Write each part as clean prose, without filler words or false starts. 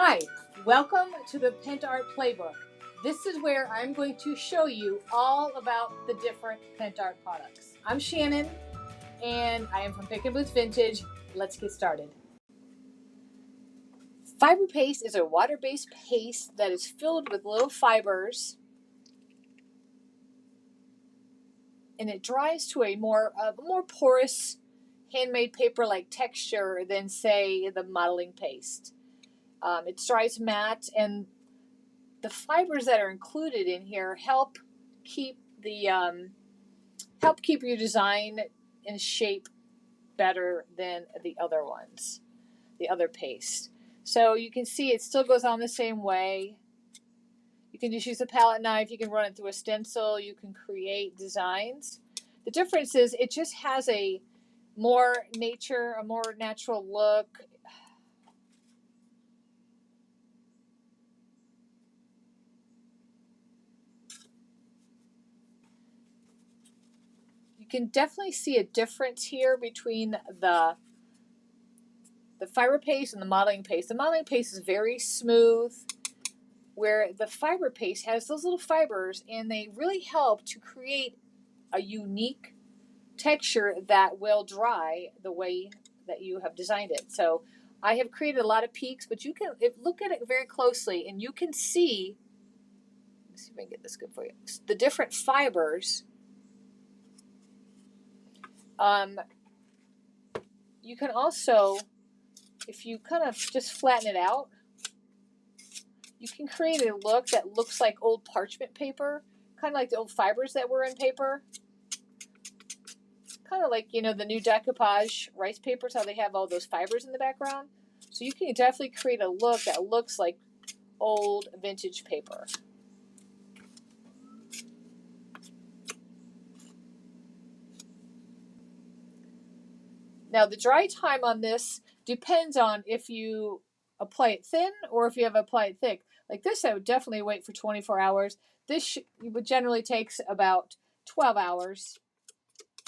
Hi, welcome to the Pentart Playbook. This is where I'm going to show you all about the different Pentart products. I'm Shannon, and I am from Pick and Boots Vintage. Let's get started. Fiber paste is a water-based paste that is filled with little fibers, and it dries to a more porous handmade paper-like texture than, say, the modeling paste. It dries matte, and the fibers that are included in here help keep your design in shape better than the other ones, the other paste. So you can see it still goes on the same way. You can just use a palette knife. You can run it through a stencil. You can create designs. The difference is it just has a more natural look. You can definitely see a difference here between the fiber paste and the modeling paste. The modeling paste is very smooth, where the fiber paste has those little fibers, and they really help to create a unique texture that will dry the way that you have designed it. So I have created a lot of peaks, but you can look at it very closely, and you can see, let's see if I can get this good for you, the different fibers. You can also, if you kind of just flatten it out, you can create a look that looks like old parchment paper, kind of like the old fibers that were in paper. Kind of like, the new decoupage rice papers, how they have all those fibers in the background. So you can definitely create a look that looks like old vintage paper. Now the dry time on this depends on if you apply it thin or if you have applied it thick. Like this, I would definitely wait for 24 hours. This would generally takes about 12 hours.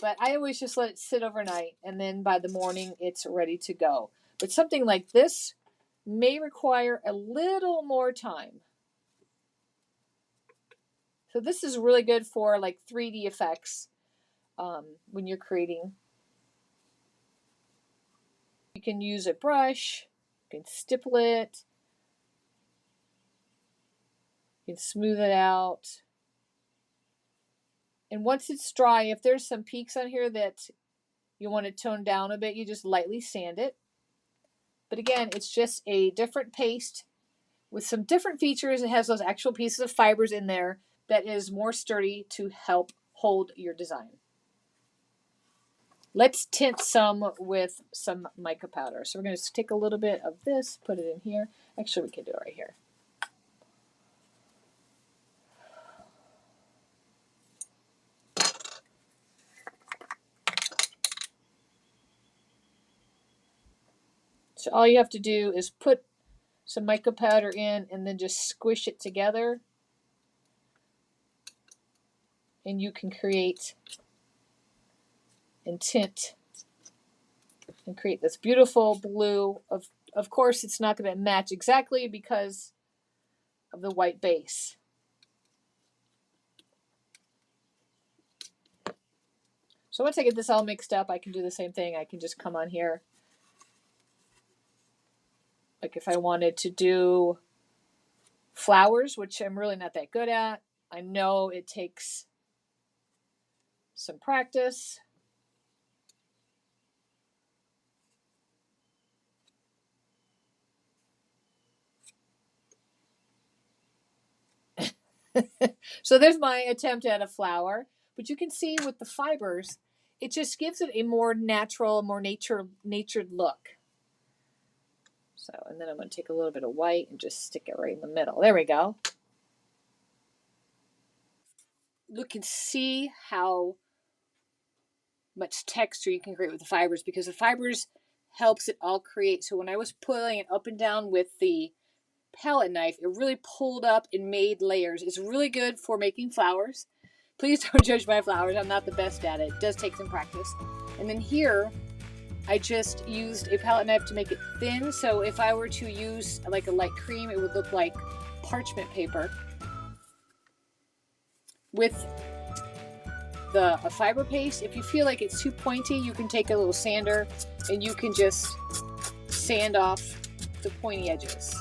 But I always just let it sit overnight, and then by the morning it's ready to go. But something like this may require a little more time. So this is really good for like 3D effects when you're creating. You can use a brush, you can stipple it, you can smooth it out. And once it's dry, if there's some peaks on here that you want to tone down a bit, you just lightly sand it. But again, it's just a different paste with some different features. It has those actual pieces of fibers in there that is more sturdy to help hold your design. Let's tint some with some mica powder. So we're going to take a little bit of this, put it in here. Actually, we can do it right here. So all you have to do is put some mica powder in and then just squish it together. And you can create and tint and create this beautiful blue. Of course, it's not going to match exactly because of the white base. So once I get this all mixed up, I can do the same thing. I can just come on here. Like if I wanted to do flowers, which I'm really not that good at. I know it takes some practice. So there's my attempt at a flower. But you can see with the fibers, it just gives it a more natural, more natured look. So, and then I'm going to take a little bit of white and just stick it right in the middle. There we go. You can see how much texture you can create with the fibers, because the fibers helps it all create. So when I was pulling it up and down with the palette knife, it really pulled up and made layers. It's really good for making flowers. Please don't judge my flowers. I'm not the best at it. It does take some practice. And then here, I just used a palette knife to make it thin, so if I were to use like a light cream, it would look like parchment paper. With a fiber paste, if you feel like it's too pointy, you can take a little sander and you can just sand off the pointy edges.